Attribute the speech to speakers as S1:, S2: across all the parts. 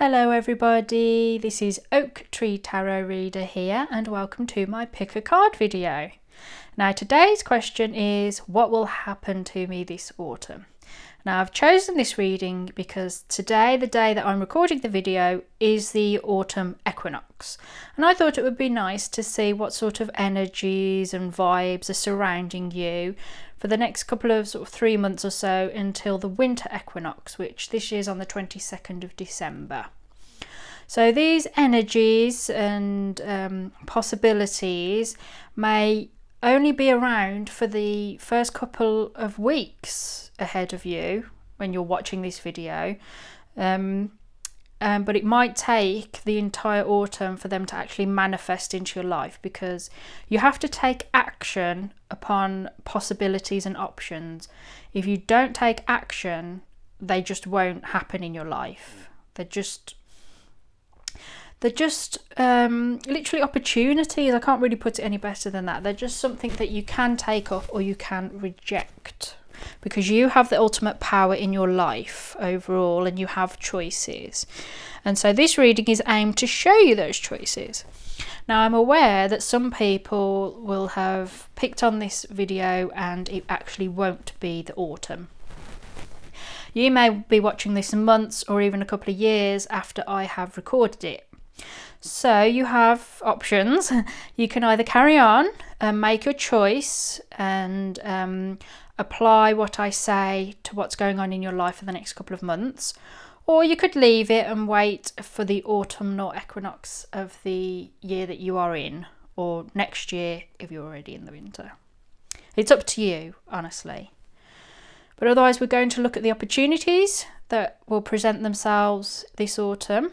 S1: Hello everybody, this is Oak Tree Tarot Reader here and welcome to my pick a card video. Now today's question is, what will happen to me this autumn? Now I've chosen this reading because today, the day that I'm recording the video, is the autumn equinox, and I thought it would be nice to see what sort of energies and vibes are surrounding you for the next couple of 3 months or so until the winter equinox, which this year is on the 22nd of December. So these energies and possibilities may only be around for the first couple of weeks ahead of you when you're watching this video, but it might take the entire autumn for them to actually manifest into your life, because you have to take action upon possibilities and options. If you don't take action, they just won't happen in your life. They're just literally opportunities. I can't really put it any better than that. They're just something that you can take up or you can reject, because you have the ultimate power in your life overall and you have choices. And so this reading is aimed to show you those choices. Now I'm aware that some people will have picked on this video and it actually won't be the autumn. You may be watching this months or even a couple of years after I have recorded it. So you have options. You can either carry on and make your choice and apply what I say to what's going on in your life for the next couple of months, or you could leave it and wait for the autumnal equinox of the year that you are in, or next year if you're already in the winter. It's up to you, honestly. But otherwise, we're going to look at the opportunities that will present themselves this autumn.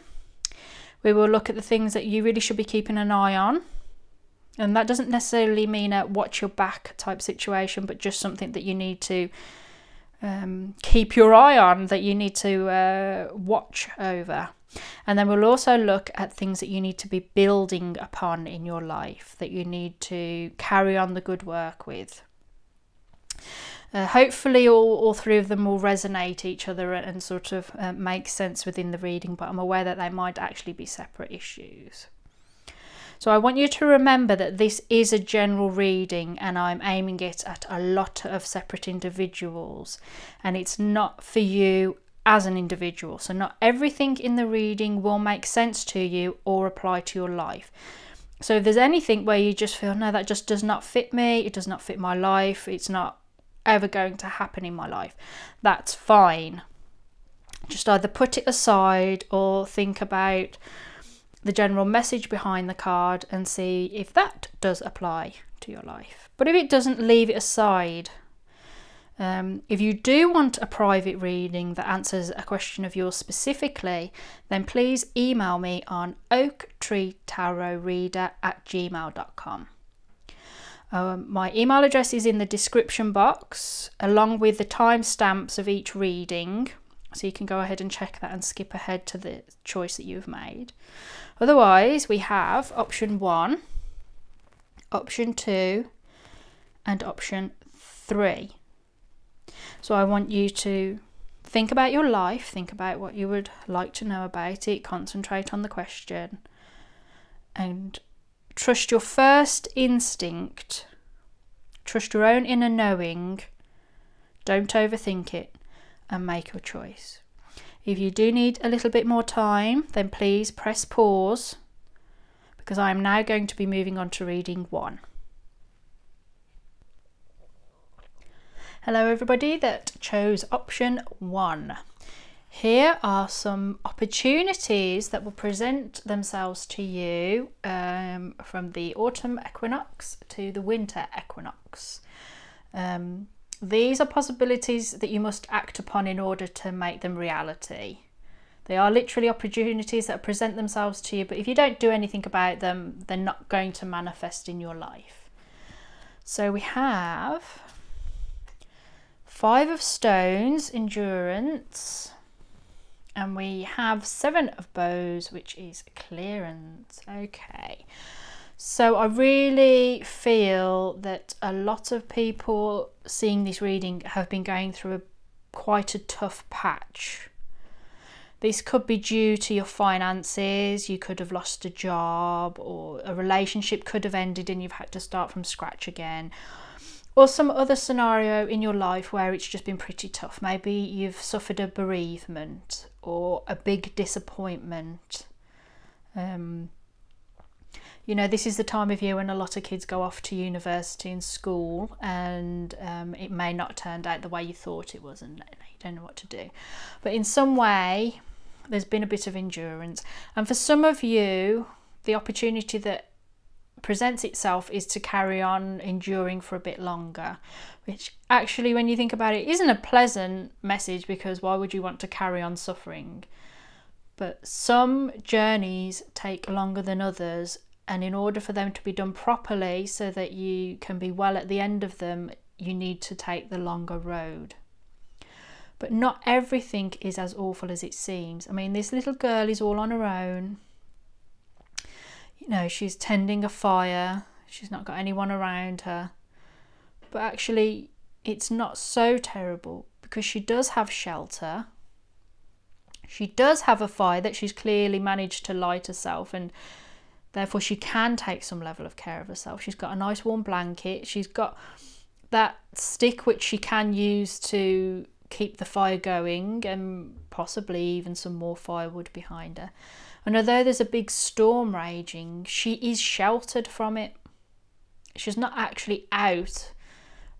S1: We will look at the things that you really should be keeping an eye on. And that doesn't necessarily mean a watch your back type situation, but just something that you need to keep your eye on, that you need to watch over. And then we'll also look at things that you need to be building upon in your life, that you need to carry on the good work with. Hopefully all three of them will resonate each other and sort of make sense within the reading, but I'm aware that they might actually be separate issues. So I want you to remember that this is a general reading and I'm aiming it at a lot of separate individuals, and it's not for you as an individual. So not everything in the reading will make sense to you or apply to your life. So if there's anything where you just feel, no, that just does not fit me, it does not fit my life, it's not ever going to happen in my life, that's fine. Just either put it aside or think about the general message behind the card and see if that does apply to your life. But if it doesn't, leave it aside. If you do want a private reading that answers a question of yours specifically, then please email me on oaktreetarotreader@gmail.com. My email address is in the description box, along with the timestamps of each reading, so you can go ahead and check that and skip ahead to the choice that you've made. Otherwise, we have option 1, option 2 and option 3. So I want you to think about your life, think about what you would like to know about it, concentrate on the question and trust your first instinct, trust your own inner knowing, don't overthink it, and make your choice. If you do need a little bit more time, then please press pause, because I am now going to be moving on to reading 1. Hello everybody that chose option 1. Here are some opportunities that will present themselves to you from the autumn equinox to the winter equinox. These are possibilities that you must act upon in order to make them reality. They are literally opportunities that present themselves to you, but if you don't do anything about them, they're not going to manifest in your life. So we have 5 of stones, endurance, and we have 7 of bows, which is clearance. Okay, so I really feel that a lot of people seeing this reading have been going through quite a tough patch. This could be due to your finances. You could have lost a job, or a relationship could have ended and you've had to start from scratch again, or some other scenario in your life where it's just been pretty tough. Maybe you've suffered a bereavement or a big disappointment. You know, this is the time of year when a lot of kids go off to university and school, and it may not have turned out the way you thought it was, and you don't know what to do. But in some way, there's been a bit of endurance. And for some of you, the opportunity that presents itself is to carry on enduring for a bit longer, which actually, when you think about it, isn't a pleasant message, because why would you want to carry on suffering? But some journeys take longer than others, and in order for them to be done properly so that you can be well at the end of them, you need to take the longer road. But not everything is as awful as it seems. I mean, this little girl is all on her own. You know, she's tending a fire. She's not got anyone around her. But actually, it's not so terrible, because she does have shelter. She does have a fire that she's clearly managed to light herself, and therefore she can take some level of care of herself. She's got a nice warm blanket. She's got that stick which she can use to keep the fire going, and possibly even some more firewood behind her. And although there's a big storm raging, she is sheltered from it. She's not actually out,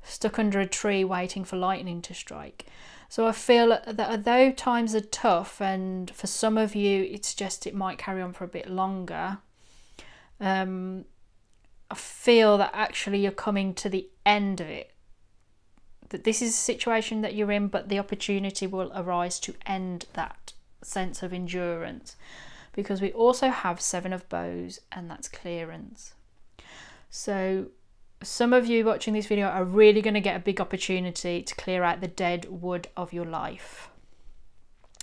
S1: stuck under a tree waiting for lightning to strike. So I feel that although times are tough, and for some of you it's just it might carry on for a bit longer, I feel that actually you're coming to the end of it. That this is a situation that you're in, but the opportunity will arise to end that sense of endurance, because we also have 7 of bows, and that's clearance. So some of you watching this video are really going to get a big opportunity to clear out the dead wood of your life.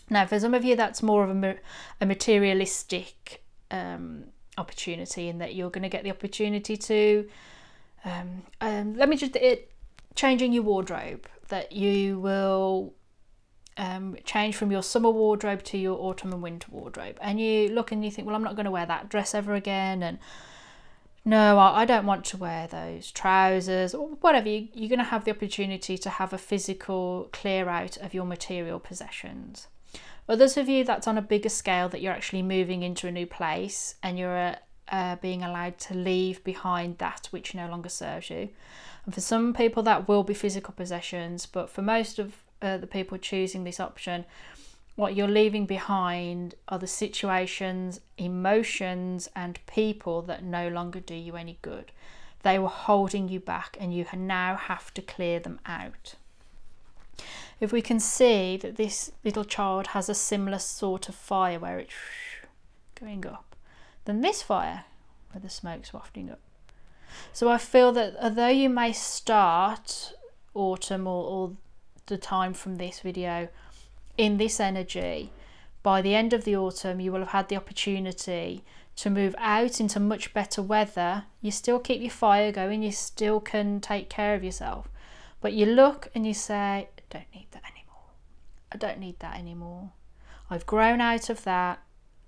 S1: Now, for some of you, that's more of a materialistic opportunity, in that you're going to get the opportunity to changing your wardrobe, that you will change from your summer wardrobe to your autumn and winter wardrobe, and you look and you think, well, I'm not going to wear that dress ever again, and no, I don't want to wear those trousers, or whatever. You're going to have the opportunity to have a physical clear out of your material possessions. Others of you, that's on a bigger scale, that you're actually moving into a new place, and you're being allowed to leave behind that which no longer serves you. And for some people that will be physical possessions, but for most of the people choosing this option, what you're leaving behind are the situations, emotions and people that no longer do you any good. They were holding you back, and you now have to clear them out. If we can see that this little child has a similar sort of fire where it's going up, then this fire where the smoke's wafting up. So I feel that although you may start autumn or the time from this video in this energy, by the end of the autumn you will have had the opportunity to move out into much better weather. You still keep your fire going, you still can take care of yourself, but you look and you say, I don't need that anymore. I don't need that anymore. I've grown out of that,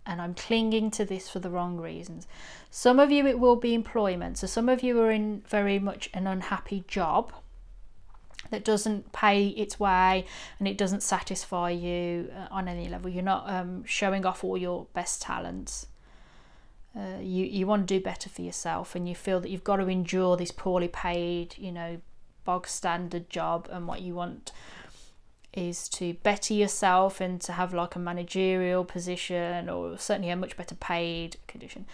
S1: and I'm clinging to this for the wrong reasons. Some of you, it will be employment. So some of you are in very much an unhappy job that doesn't pay its way, and it doesn't satisfy you on any level. You're not showing off all your best talents. You want to do better for yourself, and you feel that you've got to endure this poorly paid, bog standard job, and what you want is to better yourself and to have like a managerial position, or certainly a much better paid condition.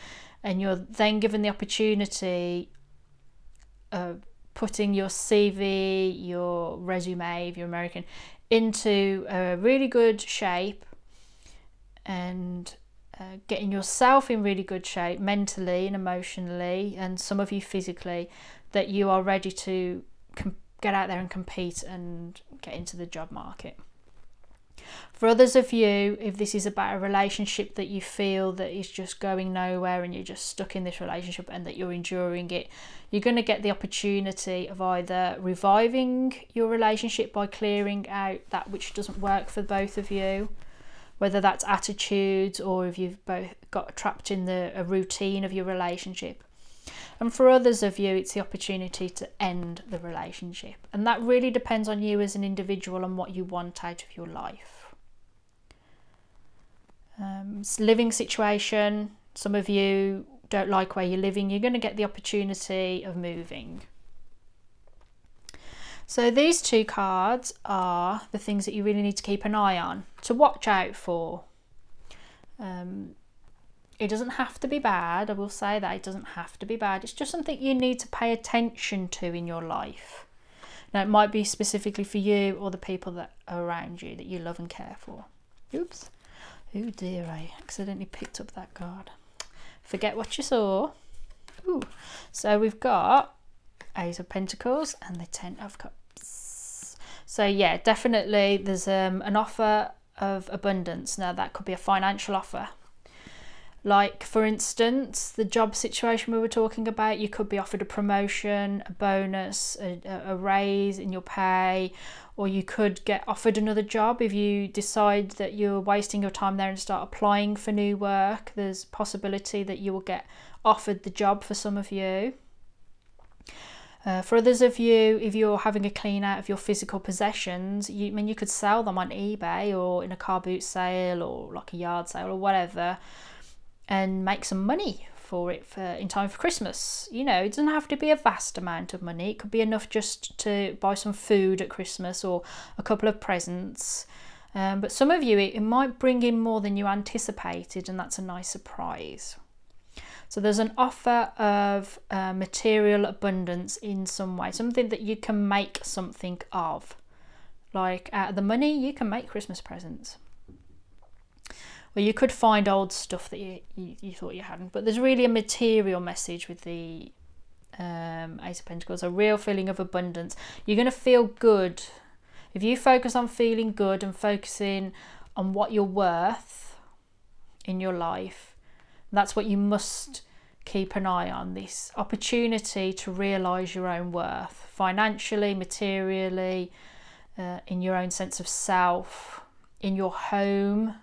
S1: And you're then given the opportunity of putting your CV, your resume, if you're American, into a really good shape, and getting yourself in really good shape mentally and emotionally, and some of you physically, that you are ready to get out there and compete and get into the job market. For others of you, if this is about a relationship that you feel that is just going nowhere, and you're just stuck in this relationship and that you're enduring it, you're going to get the opportunity of either reviving your relationship by clearing out that which doesn't work for both of you, whether that's attitudes or if you've both got trapped in a routine of your relationship. And for others of you, it's the opportunity to end the relationship. And that really depends on you as an individual and what you want out of your life. Living situation, some of you don't like where you're living, you're going to get the opportunity of moving. So these two cards are the things that you really need to keep an eye on, to watch out for. It doesn't have to be bad, I will say that, it doesn't have to be bad. It's just something you need to pay attention to in your life. Now, it might be specifically for you or the people that are around you that you love and care for. Oops. Oh dear, I accidentally picked up that card. Forget what you saw. Ooh. So we've got Ace of Pentacles and the Ten of Cups. So yeah, definitely there's an offer of abundance. Now that could be a financial offer. Like, for instance, the job situation we were talking about, you could be offered a promotion, a bonus, a raise in your pay, or you could get offered another job if you decide that you're wasting your time there and start applying for new work. There's possibility that you will get offered the job for some of you. For others of you, if you're having a clean out of your physical possessions, you could sell them on eBay or in a car boot sale or like a yard sale or whatever, and make some money for it in time for Christmas. You know, it doesn't have to be a vast amount of money. It could be enough just to buy some food at Christmas or a couple of presents. But some of you, it might bring in more than you anticipated, and that's a nice surprise. So there's an offer of material abundance in some way, something that you can make something of. Like out of the money, you can make Christmas presents. Well, you could find old stuff that you thought you hadn't, but there's really a material message with the Ace of Pentacles, a real feeling of abundance. You're going to feel good. If you focus on feeling good and focusing on what you're worth in your life, that's what you must keep an eye on, this opportunity to realise your own worth, financially, materially, in your own sense of self, in your home.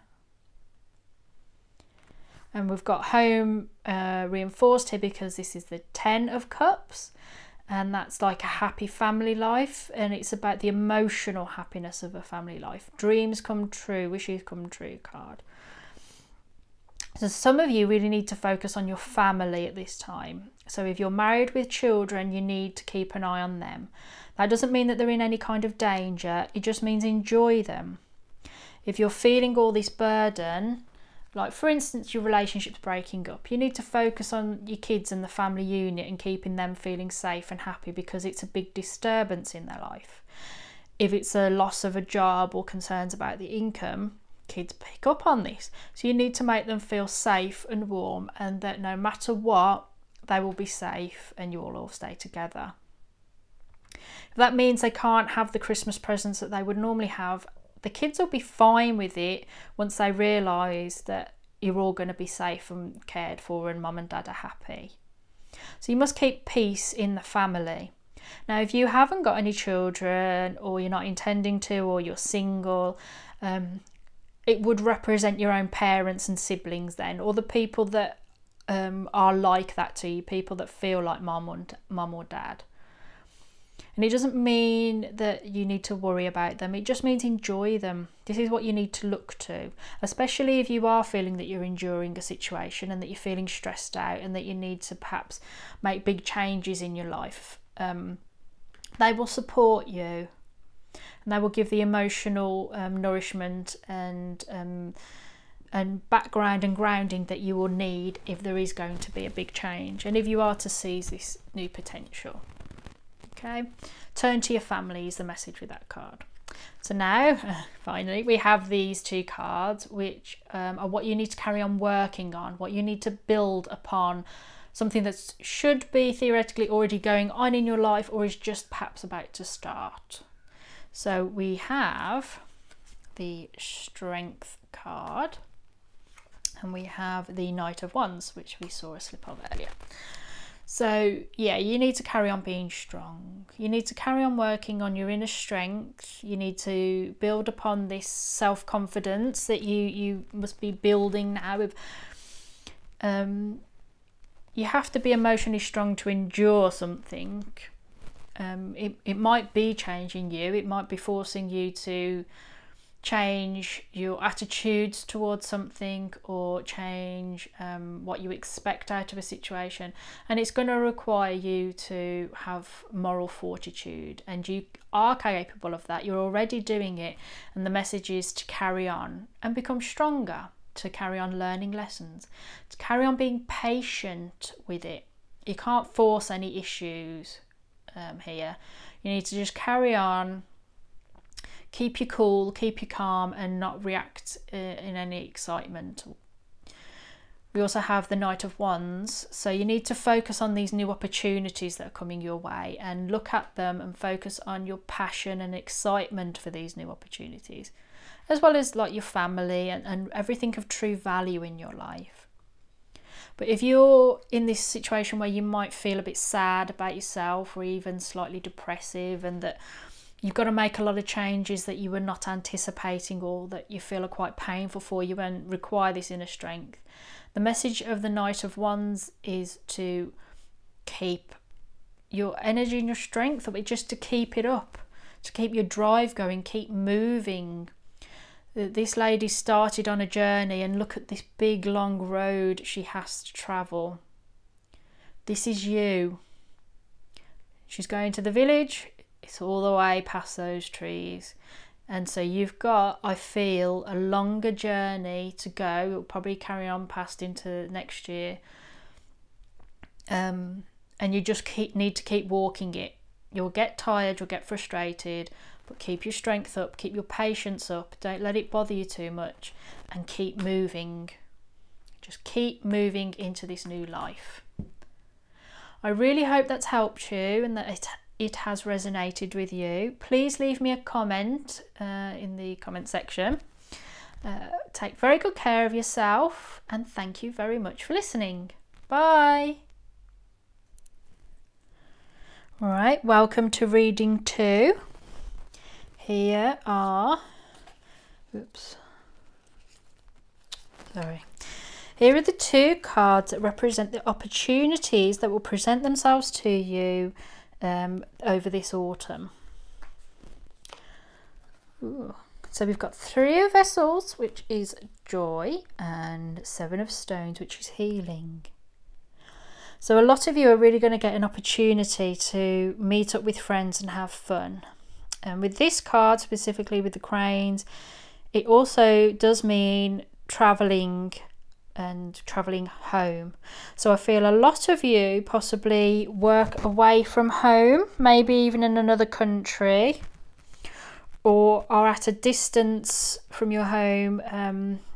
S1: And we've got home reinforced here because this is the Ten of Cups, and that's like a happy family life, and it's about the emotional happiness of a family life. Dreams come true, wishes come true card. So some of you really need to focus on your family at this time. So if you're married with children, you need to keep an eye on them. That doesn't mean that they're in any kind of danger, it just means enjoy them. If you're feeling all this burden, like for instance your relationship's breaking up, you need to focus on your kids and the family unit and keeping them feeling safe and happy, because it's a big disturbance in their life. If it's a loss of a job or concerns about the income, kids pick up on this. So you need to make them feel safe and warm, and that no matter what, they will be safe and you will all stay together. If that means they can't have the Christmas presents that they would normally have, the kids will be fine with it once they realise that you're all going to be safe and cared for and mum and dad are happy. So you must keep peace in the family. Now, if you haven't got any children, or you're not intending to, or you're single, it would represent your own parents and siblings then, or the people that are like that to you, people that feel like mum or dad. And it doesn't mean that you need to worry about them, it just means enjoy them. This is what you need to look to, especially if you are feeling that you're enduring a situation and that you're feeling stressed out and that you need to perhaps make big changes in your life. They will support you, and they will give the emotional nourishment and background and grounding that you will need if there is going to be a big change, and if you are to seize this new potential. Okay, turn to your family is the message with that card. So now, finally, we have these two cards, which are what you need to carry on working on, what you need to build upon, something that should be theoretically already going on in your life or is just perhaps about to start. So we have the Strength card, and we have the Knight of Wands, which we saw a slip of earlier. So yeah, you need to carry on being strong. You need to carry on working on your inner strength. You need to build upon this self-confidence that you must be building now. With you have to be emotionally strong to endure something. It might be changing you. It might be forcing you to change your attitudes towards something, or change what you expect out of a situation, and it's going to require you to have moral fortitude, and you are capable of that. You're already doing it, and the message is to carry on and become stronger, to carry on learning lessons, to carry on being patient with it. You can't force any issues here. You need to just carry on. Keep you cool, keep you calm, and not react in any excitement. We also have the Knight of Wands, so you need to focus on these new opportunities that are coming your way, and look at them and focus on your passion and excitement for these new opportunities, as well as like your family and everything of true value in your life. But if you're in this situation where you might feel a bit sad about yourself, or even slightly depressive, and that you've got to make a lot of changes that you were not anticipating, or that you feel are quite painful for you and require this inner strength, the message of the Knight of Wands is to keep your energy and your strength up, just to keep it up, to keep your drive going, keep moving. This lady started on a journey, and look at this big long road she has to travel. This is you. She's going to the village. It's all the way past those trees, and so you've got, I feel, a longer journey to go. It'll probably carry on past into next year, and you just need to keep walking it. You'll get tired, you'll get frustrated, but keep your strength up, keep your patience up, don't let it bother you too much, and keep moving. Just keep moving into this new life. I really hope that's helped you, and that it has resonated with you. Please leave me a comment in the comment section. Take very good care of yourself, and thank you very much for listening. Bye. All right, welcome to reading 2. Here are, Here are the 2 cards that represent the opportunities that will present themselves to you over this autumn. Ooh. So we've got 3 of Vessels, which is joy, and 7 of Stones, which is healing. So a lot of you are really going to get an opportunity to meet up with friends and have fun. And with this card, specifically with the cranes, it also does mean travelling and travelling home. So I feel a lot of you possibly work away from home, maybe even in another country, or are at a distance from your home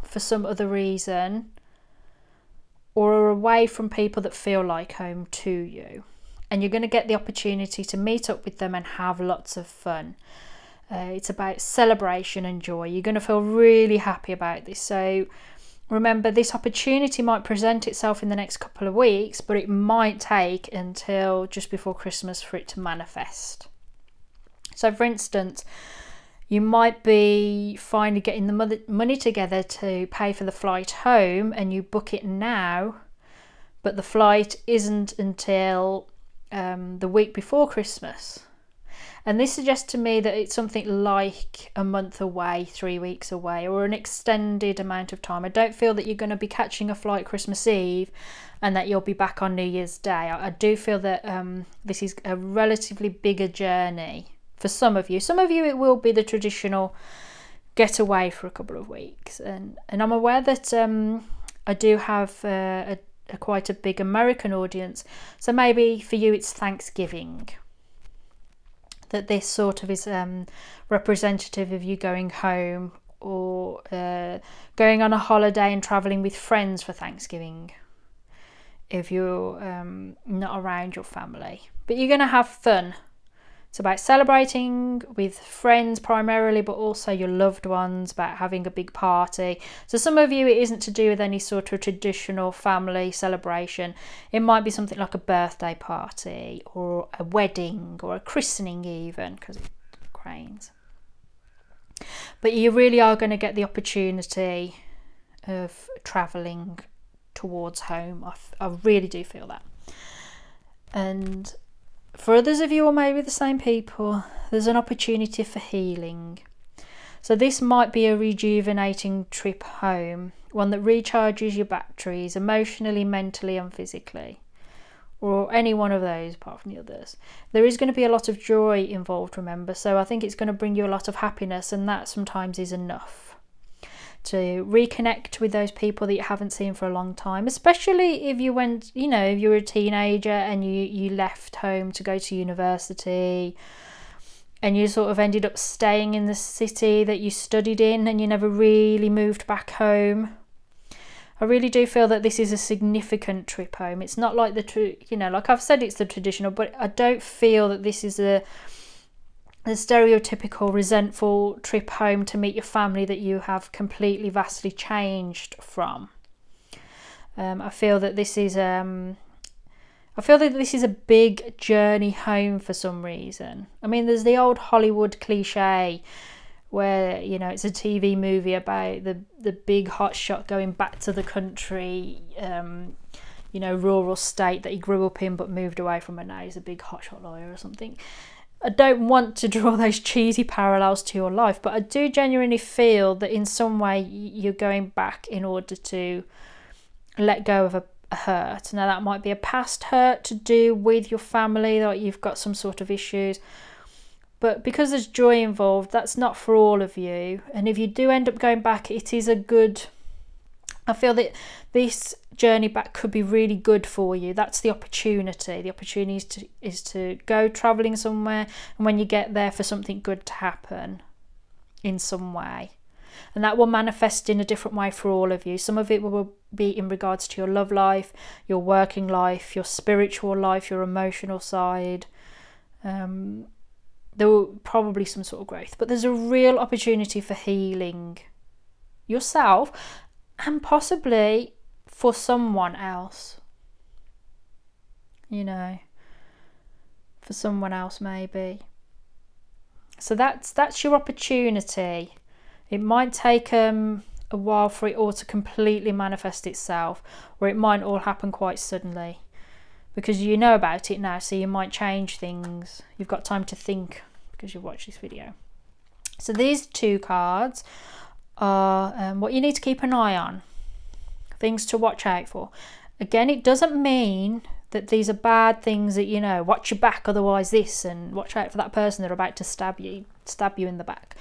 S1: for some other reason, or are away from people that feel like home to you. And you're going to get the opportunity to meet up with them and have lots of fun. It's about celebration and joy. You're going to feel really happy about this. So remember, this opportunity might present itself in the next couple of weeks, but it might take until just before Christmas for it to manifest. So for instance, you might be finally getting the money together to pay for the flight home, and you book it now, but the flight isn't until the week before Christmas. And this suggests to me that it's something like a month away, 3 weeks away, or an extended amount of time. I don't feel that you're going to be catching a flight Christmas Eve and that you'll be back on New Year's Day. I do feel that this is a relatively bigger journey for some of you. Some of you, it will be the traditional getaway for a couple of weeks. And I'm aware that I do have quite a big American audience. So maybe for you, it's Thanksgiving. That this sort of is representative of you going home, or going on a holiday and travelling with friends for Thanksgiving if you're not around your family. But you're going to have fun. It's about celebrating with friends primarily, but also your loved ones, about having a big party. So some of you, it isn't to do with any sort of traditional family celebration. It might be something like a birthday party or a wedding or a christening even, because it's cranes. But you really are going to get the opportunity of travelling towards home. I really do feel that. And for others of you, or maybe the same people, there's an opportunity for healing. So this might be a rejuvenating trip home, one that recharges your batteries emotionally, mentally and physically, or any one of those apart from the others. There is going to be a lot of joy involved, remember, so I think it's going to bring you a lot of happiness, and that sometimes is enough to reconnect with those people that you haven't seen for a long time, especially if you went, you know, if you were a teenager and you left home to go to university and you sort of ended up staying in the city that you studied in and you never really moved back home. I really do feel that this is a significant trip home. It's not like like I've said, it's the traditional, but I don't feel that this is the stereotypical resentful trip home to meet your family that you have completely vastly changed from. I feel that this is a big journey home for some reason. I mean, there's the old Hollywood cliche where, you know, it's a TV movie about the big hotshot going back to the country, you know, rural state that he grew up in but moved away from, and now he's a big hotshot lawyer or something. I don't want to draw those cheesy parallels to your life, but I do genuinely feel that in some way you're going back in order to let go of a hurt. Now that might be a past hurt to do with your family, like you've got some sort of issues, but because there's joy involved, that's not for all of you. And if you do end up going back, it is a good, I feel that this journey back could be really good for you. That's the opportunity. The opportunity is to go travelling somewhere, and when you get there, for something good to happen in some way. And that will manifest in a different way for all of you. Some of it will be in regards to your love life, your working life, your spiritual life, your emotional side. There will probably some sort of growth, but there's a real opportunity for healing yourself and possibly for someone else, you know, for someone else maybe. So that's your opportunity. It might take a while for it all to completely manifest itself, or it might all happen quite suddenly, because you know about it now, so you might change things. You've got time to think because you've watched this video. So these two cards are what you need to keep an eye on, things to watch out for. Again, it doesn't mean that these are bad things that, you know, watch your back, otherwise this, and watch out for that person they're about to stab you in the back.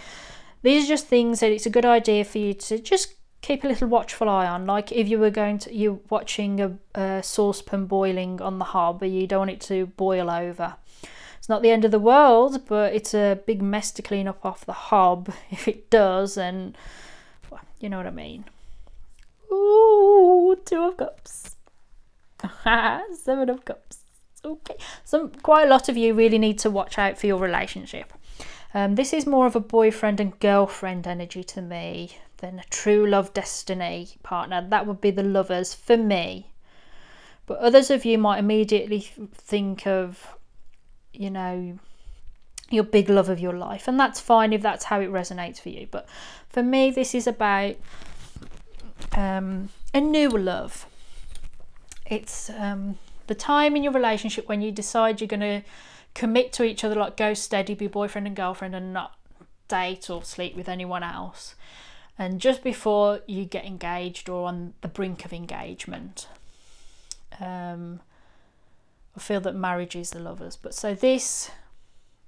S1: These are just things that it's a good idea for you to just keep a little watchful eye on. Like if you're watching a saucepan boiling on the hob, you don't want it to boil over. It's not the end of the world, but it's a big mess to clean up off the hob if it does, and well, you know what I mean. Ooh, 2 of Cups. 7 of Cups. Okay, quite a lot of you really need to watch out for your relationship. This is more of a boyfriend and girlfriend energy to me than a true love destiny partner. That would be the lovers for me. But others of you might immediately think of, you know, your big love of your life, and that's fine if that's how it resonates for you. But for me, this is about a new love. It's the time in your relationship when you decide you're going to commit to each other, like go steady, be boyfriend and girlfriend, and not date or sleep with anyone else. And just before you get engaged or on the brink of engagement, I feel that marriage is the lovers. But so this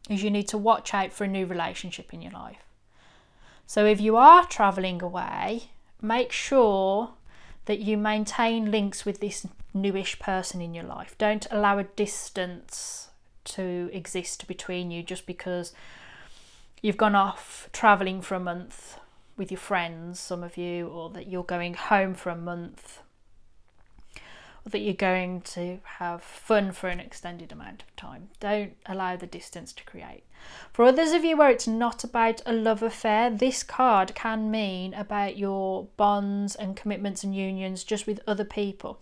S1: is, you need to watch out for a new relationship in your life. So if you are travelling away, make sure that you maintain links with this newish person in your life. Don't allow a distance to exist between you just because you've gone off travelling for a month with your friends, some of you, or that you're going home for a month, or that you're going to have fun for an extended amount of time. Don't allow the distance to create. For others of you where it's not about a love affair, this card can mean about your bonds and commitments and unions just with other people.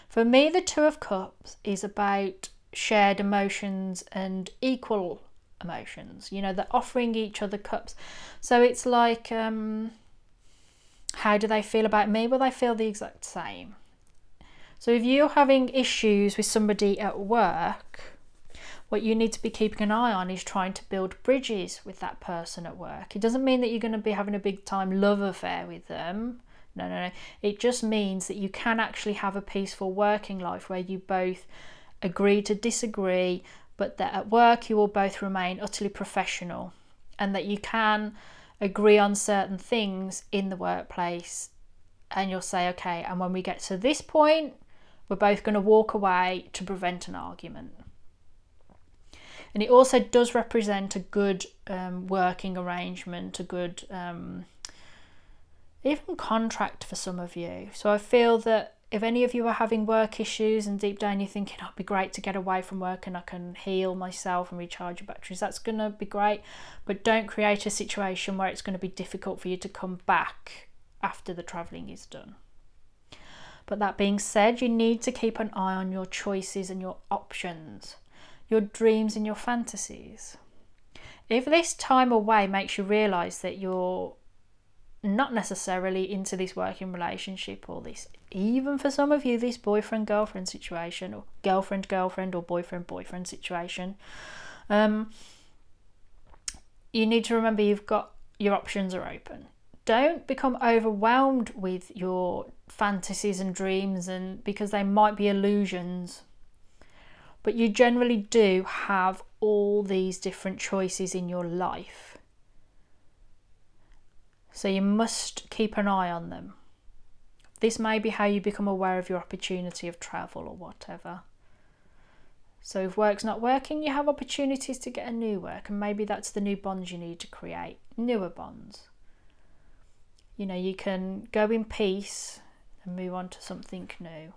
S1: For me, the Two of Cups is about shared emotions and equal emotions. You know, they're offering each other cups. So it's like, how do they feel about me? Well, they feel the exact same. So if you're having issues with somebody at work, what you need to be keeping an eye on is trying to build bridges with that person at work. It doesn't mean that you're going to be having a big time love affair with them. No. It just means that you can actually have a peaceful working life where you both agree to disagree, but that at work you will both remain utterly professional, and that you can agree on certain things in the workplace, and you'll say, okay, and when we get to this point, we're both going to walk away to prevent an argument. And it also does represent a good working arrangement, a good even contract for some of you. So I feel that if any of you are having work issues and deep down you're thinking, oh, it'd be great to get away from work and I can heal myself and recharge your batteries, that's going to be great. But don't create a situation where it's going to be difficult for you to come back after the travelling is done. But that being said, you need to keep an eye on your choices and your options, your dreams and your fantasies. If this time away makes you realise that you're not necessarily into this working relationship, or this, even for some of you, this boyfriend-girlfriend situation, or girlfriend-girlfriend, or boyfriend-boyfriend situation, you need to remember you've got, your options are open. Don't become overwhelmed with your fantasies and dreams, and because they might be illusions, but you generally do have all these different choices in your life. So you must keep an eye on them. This may be how you become aware of your opportunity of travel or whatever. So if work's not working, you have opportunities to get a new work, and maybe that's the new bonds you need to create, newer bonds. You know, you can go in peace and move on to something new.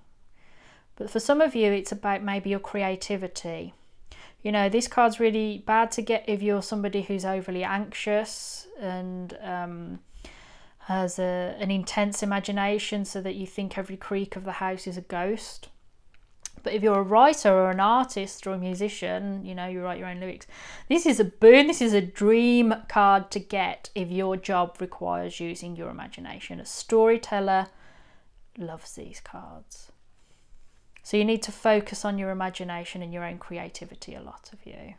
S1: But for some of you, it's about maybe your creativity. You know, this card's really bad to get if you're somebody who's overly anxious and has an intense imagination, so that you think every creak of the house is a ghost. But if you're a writer or an artist or a musician, you know, you write your own lyrics, this is a boon, this is a dream card to get if your job requires using your imagination. A storyteller loves these cards. So you need to focus on your imagination and your own creativity, a lot of you.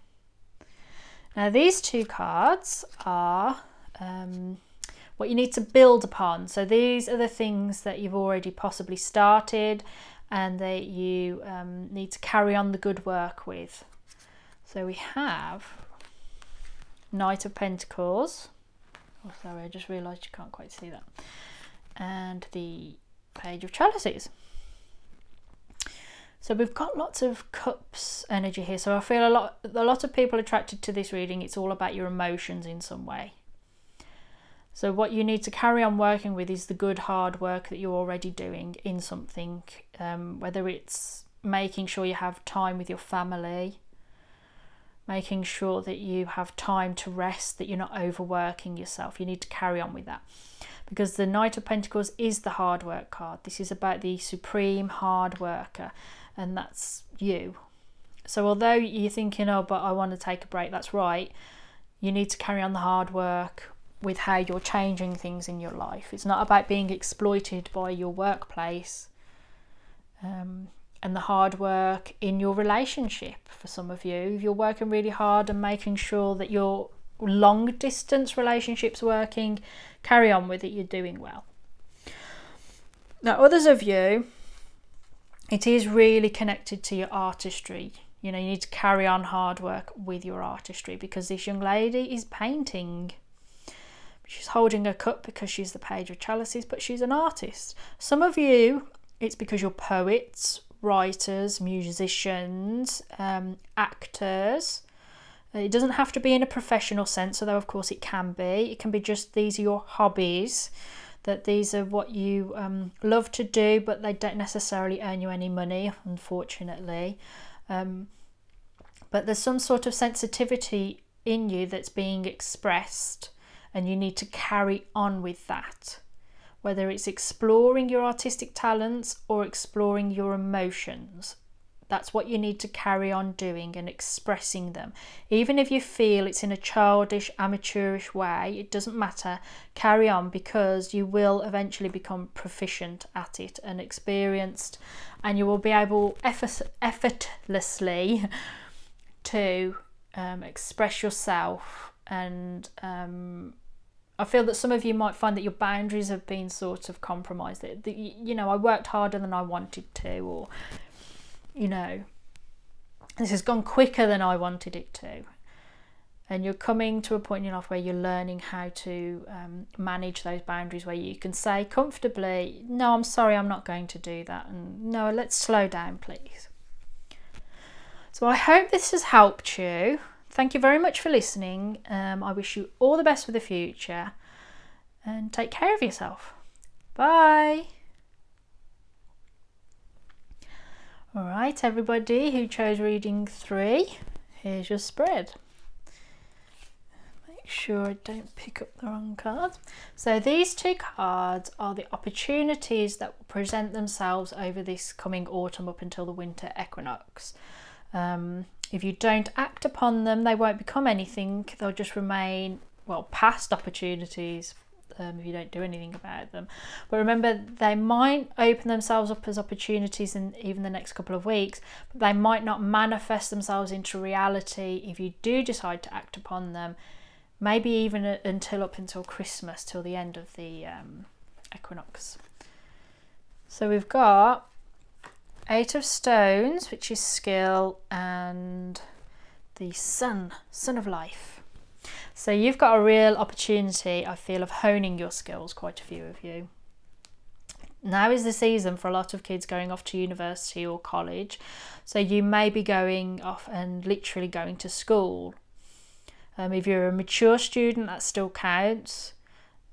S1: Now these two cards are what you need to build upon. So these are the things that you've already possibly started and that you need to carry on the good work with. So we have Knight of Pentacles. Oh, sorry, I just realised you can't quite see that. And the Page of Chalices. So we've got lots of cups energy here. So I feel a lot of people attracted to this reading, it's all about your emotions in some way. So what you need to carry on working with is the good hard work that you're already doing in something, whether it's making sure you have time with your family, making sure that you have time to rest, that you're not overworking yourself. You need to carry on with that, because the Knight of Pentacles is the hard work card. This is about the supreme hard worker, and that's you. So although you're thinking, oh, but I want to take a break, that's right. You need to carry on the hard work with how you're changing things in your life. It's not about being exploited by your workplace, and the hard work in your relationship. For some of you, if you're working really hard and making sure that your long distance relationship's working, carry on with it, you're doing well. Now others of you, it is really connected to your artistry. You know, you need to carry on hard work with your artistry, because this young lady is painting. She's holding a cup because she's the Page of Chalices, but she's an artist. Some of you, it's because you're poets, writers, musicians, actors. It doesn't have to be in a professional sense, although of course it can be. It can be just these are your hobbies that these are what you love to do, but they don't necessarily earn you any money, unfortunately. But there's some sort of sensitivity in you that's being expressed, and you need to carry on with that, whether it's exploring your artistic talents or exploring your emotions. That's what you need to carry on doing and expressing them. Even if you feel it's in a childish, amateurish way, it doesn't matter. Carry on, because you will eventually become proficient at it and experienced, and you will be able effortlessly to express yourself. And I feel that some of you might find that your boundaries have been sort of compromised. You know, I worked harder than I wanted to, or you know, this has gone quicker than I wanted it to. And you're coming to a point in your life where you're learning how to manage those boundaries, where you can say comfortably, no, I'm sorry, I'm not going to do that. And no, let's slow down, please. So I hope this has helped you. Thank you very much for listening. I wish you all the best for the future, and take care of yourself. Bye. All right, everybody who chose reading 3, here's your spread. Make sure I don't pick up the wrong cards. So these 2 cards are the opportunities that will present themselves over this coming autumn up until the winter equinox. If you don't act upon them, they won't become anything. They'll just remain, well, past opportunities, if you don't do anything about them. But remember, they might open themselves up as opportunities in even the next couple of weeks, but they might not manifest themselves into reality if you do decide to act upon them, maybe even up until Christmas, till the end of the equinox. So we've got 8 of Stones, which is skill, and the Sun of Life. So you've got a real opportunity, I feel, of honing your skills, quite a few of you. Now is the season for a lot of kids going off to university or college. So you may be going off and literally going to school. If you're a mature student, that still counts.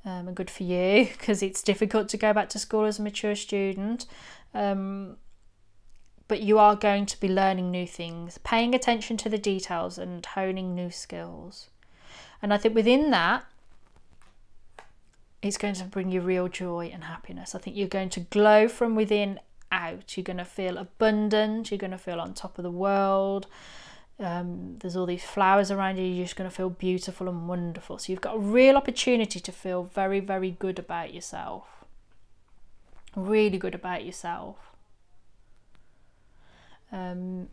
S1: And good for you, because it's difficult to go back to school as a mature student. But you are going to be learning new things, paying attention to the details and honing new skills. And I think within that, it's going to bring you real joy and happiness. I think you're going to glow from within out. You're going to feel abundant. You're going to feel on top of the world. There's all these flowers around you. You're just going to feel beautiful and wonderful. So you've got a real opportunity to feel very, very good about yourself. Really good about yourself. For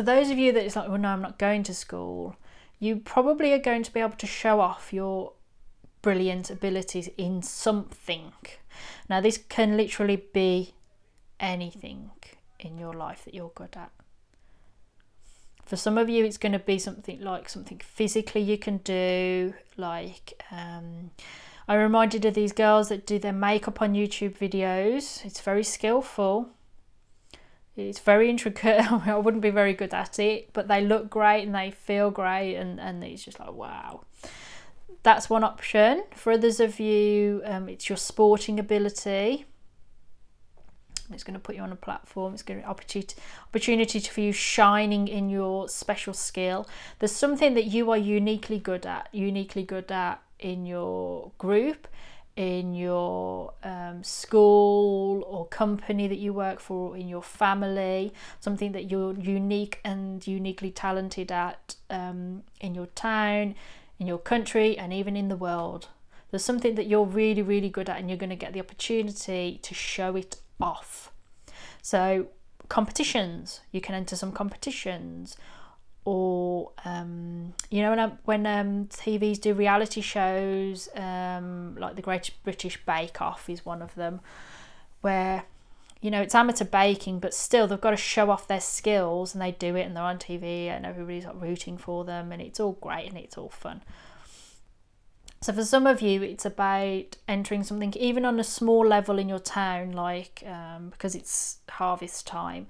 S1: those of you that it's like, well, no, I'm not going to school, you probably are going to be able to show off your brilliant abilities in something. Now, this can literally be anything in your life that you're good at. For some of you, it's going to be something physically you can do, like I'm reminded of these girls that do their makeup on YouTube videos. It's very skillful. It's very intricate. I wouldn't be very good at it, but they look great and they feel great, and it's just like, wow. That's one option. For others of you, it's your sporting ability. It's going to put you on a platform. It's going to be opportunity for you shining in your special skill. There's something that you are uniquely good at in your group, in your school or company that you work for, in your family, something that you're unique and uniquely talented at, in your town, in your country, and even in the world. There's something that you're really, really good at, and you're going to get the opportunity to show it off. So competitions, you can enter some competitions, or you know, when TVs do reality shows, like the Great British Bake Off is one of them, where, you know, it's amateur baking, but still they've got to show off their skills, and they do it, and they're on TV, and everybody's like rooting for them, and it's all great and it's all fun. So for some of you, it's about entering something even on a small level in your town, like because it's harvest time.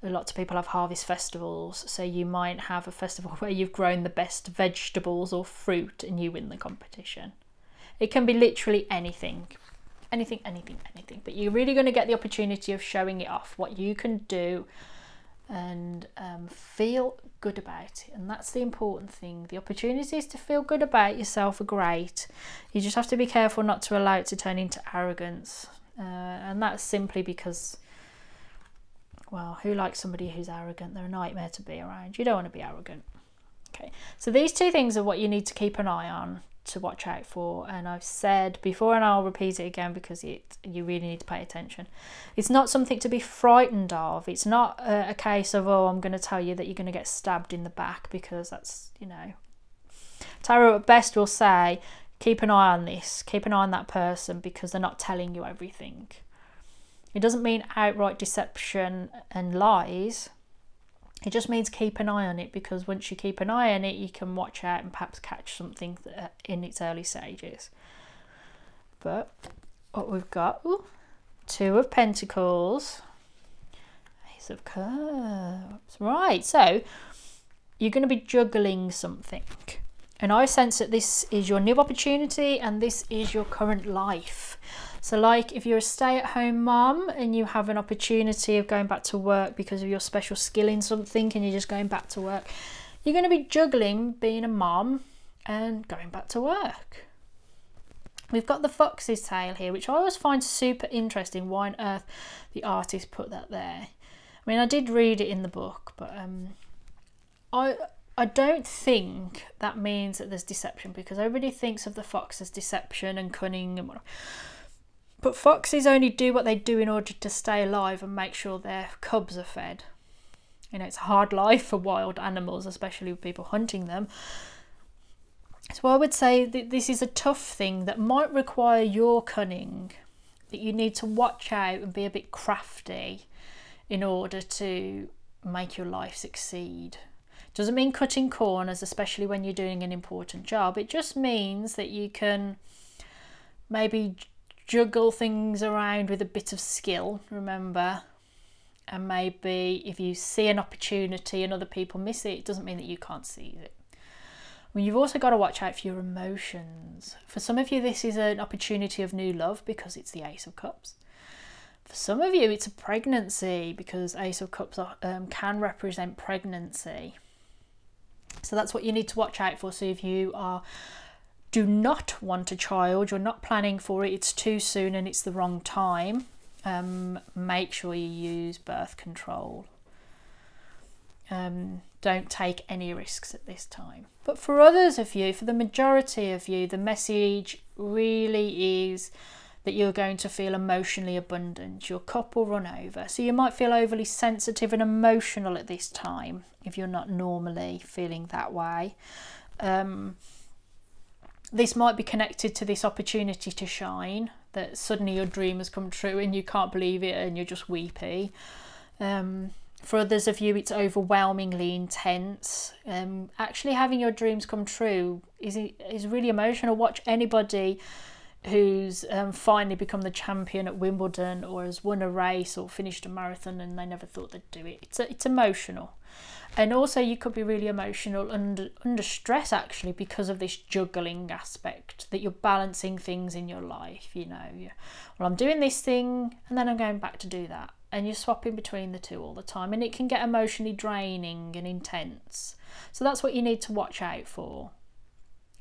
S1: Lots of people have harvest festivals, so you might have a festival where you've grown the best vegetables or fruit and you win the competition. It can be literally anything. Anything. But you're really going to get the opportunity of showing it off, what you can do, and feel good about it. And that's the important thing. The opportunities to feel good about yourself are great. You just have to be careful not to allow it to turn into arrogance. And that's simply because, well, who likes somebody who's arrogant? They're a nightmare to be around. You don't want to be arrogant. Okay, so these two things are what you need to keep an eye on, to watch out for. And I've said before, and I'll repeat it again because you really need to pay attention. It's not something to be frightened of. It's not a case of, oh, I'm going to tell you that you're going to get stabbed in the back, because that's, you know, tarot at best will say, keep an eye on this, keep an eye on that person, because they're not telling you everything. It doesn't mean outright deception and lies. It just means keep an eye on it, because once you keep an eye on it, you can watch out and perhaps catch something in its early stages. But what we've got, ooh, Two of Pentacles, Ace of Cups. Right, so you're going to be juggling something. And I sense that this is your new opportunity and this is your current life. So like if you're a stay-at-home mom and you have an opportunity of going back to work because of your special skill in something and you're just going back to work, you're going to be juggling being a mom and going back to work. We've got the fox's tail here, which I always find super interesting. Why on earth the artist put that there? I mean, I did read it in the book, but I don't think that means that there's deception, because everybody thinks of the fox as deception and cunning and whatever. But foxes only do what they do in order to stay alive and make sure their cubs are fed. You know, it's a hard life for wild animals, especially with people hunting them. So I would say that this is a tough thing that might require your cunning, that you need to watch out and be a bit crafty in order to make your life succeed. Doesn't mean cutting corners, especially when you're doing an important job. It just means that you can maybe juggle things around with a bit of skill, remember. And maybe if you see an opportunity and other people miss it, it doesn't mean that you can't seize it. I mean, you've also got to watch out for your emotions. For some of you, this is an opportunity of new love because it's the Ace of Cups. For some of you, it's a pregnancy because Ace of Cups can represent pregnancy. So that's what you need to watch out for. So if you do not want a child, you're not planning for it, it's too soon and it's the wrong time, make sure you use birth control. Don't take any risks at this time. But for others of you, for the majority of you, the message really is that you're going to feel emotionally abundant. Your cup will run over. So you might feel overly sensitive and emotional at this time if you're not normally feeling that way. This might be connected to this opportunity to shine, that suddenly your dream has come true and you can't believe it and you're just weepy. For others of you, it's overwhelmingly intense. Actually having your dreams come true is really emotional. Watch anybody who's finally become the champion at Wimbledon or has won a race or finished a marathon and they never thought they'd do it. It's emotional. And also you could be really emotional under stress, actually, because of this juggling aspect, that you're balancing things in your life. You know, well, I'm doing this thing and then I'm going back to do that. And you're swapping between the two all the time. And it can get emotionally draining and intense. So that's what you need to watch out for.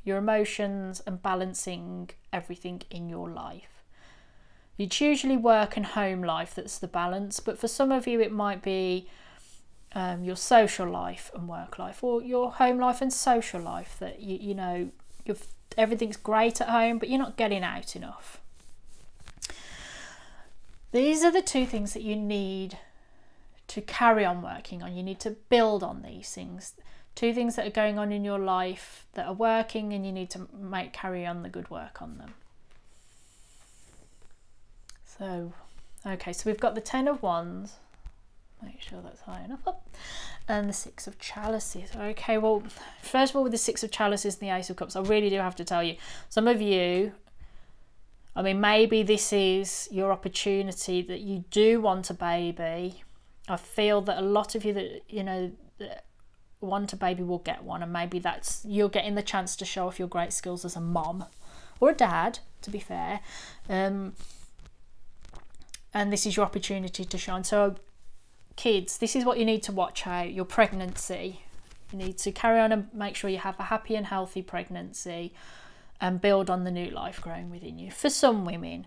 S1: Your emotions and balancing everything in your life. It's usually work and home life that's the balance. But for some of you, it might be your social life and work life, or your home life and social life, that you know everything's great at home but you're not getting out enough. These are the two things that you need to carry on working on. You need to build on these things. Two things that are going on in your life that are working, and you need to carry on the good work on them. So, okay, so we've got the Ten of Wands. Make sure that's high enough up. And the Six of Chalices. Okay, well, first of all, with the Six of Chalices and the Ace of Cups, I really do have to tell you, some of you, I mean, maybe this is your opportunity that you do want a baby. I feel that a lot of you that, you know, that want a baby will get one, and maybe that's, you're getting the chance to show off your great skills as a mom or a dad, to be fair. And this is your opportunity to shine. So kids, this is what you need to watch out. Your pregnancy, you need to carry on and make sure you have a happy and healthy pregnancy and build on the new life growing within you. For some women,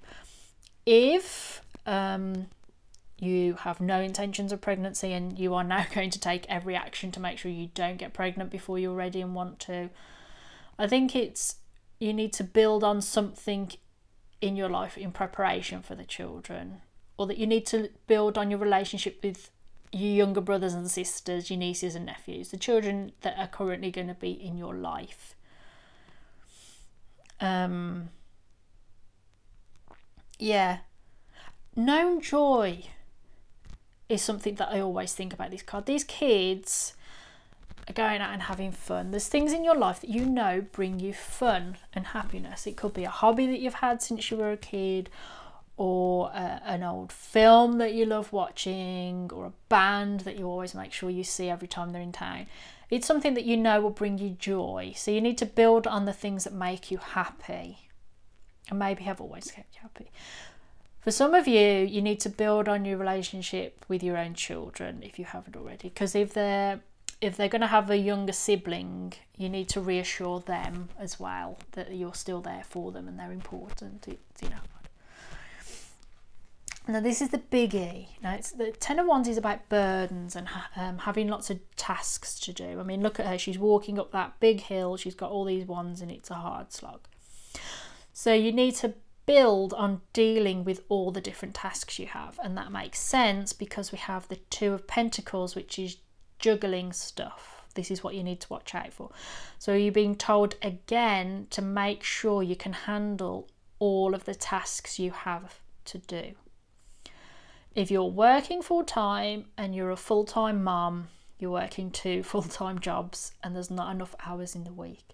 S1: if you have no intentions of pregnancy and you are now going to take every action to make sure you don't get pregnant before you're ready and want to, I think you need to build on something in your life in preparation for the children, or that you need to build on your relationship with your younger brothers and sisters, your nieces and nephews, the children that are currently going to be in your life. Yeah, known joy is something that I always think about this card. These kids are going out and having fun. There's things in your life that you know bring you fun and happiness. It could be a hobby that you've had since you were a kid, or an old film that you love watching, or a band that you always make sure you see every time they're in town. It's something that you know will bring you joy. So you need to build on the things that make you happy and maybe have always kept you happy. For some of you, you need to build on your relationship with your own children if you haven't already, because if they're going to have a younger sibling, you need to reassure them as well that you're still there for them and they're important. Now this is the biggie. Now it's the Ten of Wands is about burdens and having lots of tasks to do. I mean, look at her. She's walking up that big hill. She's got all these wands and it's a hard slog. So you need to build on dealing with all the different tasks you have, and that makes sense because we have the Two of Pentacles, which is juggling stuff. This is what you need to watch out for. So you're being told again to make sure you can handle all of the tasks you have to do. If you're working full-time and you're a full-time mom, you're working 2 full-time jobs and there's not enough hours in the week.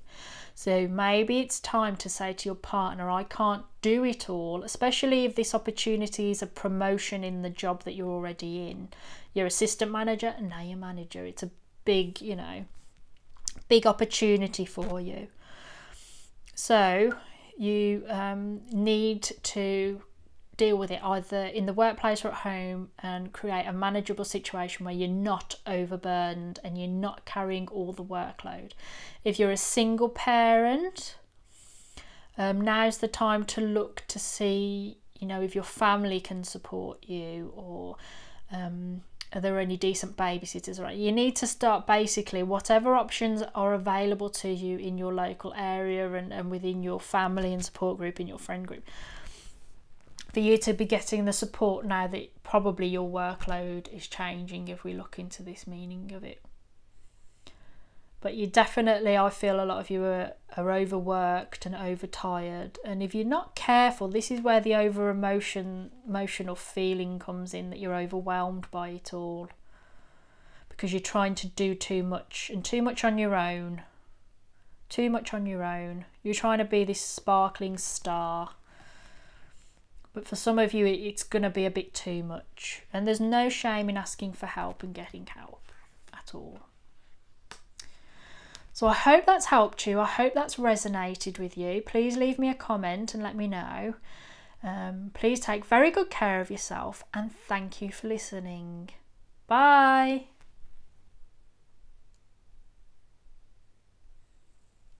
S1: So maybe it's time to say to your partner, I can't do it all, especially if this opportunity is a promotion in the job that you're already in. You're assistant manager and now you're manager. It's a big, big opportunity for you. So you need to deal with it either in the workplace or at home and create a manageable situation where you're not overburdened and you're not carrying all the workload. If you're a single parent, now's the time to look to see, if your family can support you, or are there any decent babysitters around. You need to start basically whatever options are available to you in your local area and within your family and support group, in your friend group, for you to be getting the support now that probably your workload is changing, if we look into this meaning of it. But you definitely, I feel a lot of you are overworked and overtired, and if you're not careful, this is where the emotional feeling comes in, that you're overwhelmed by it all because you're trying to do too much, and too much on your own. You're trying to be this sparkling star. But for some of you, it's going to be a bit too much. And there's no shame in asking for help and getting help at all. So I hope that's helped you. I hope that's resonated with you. Please leave me a comment and let me know. Please take very good care of yourself, and thank you for listening. Bye.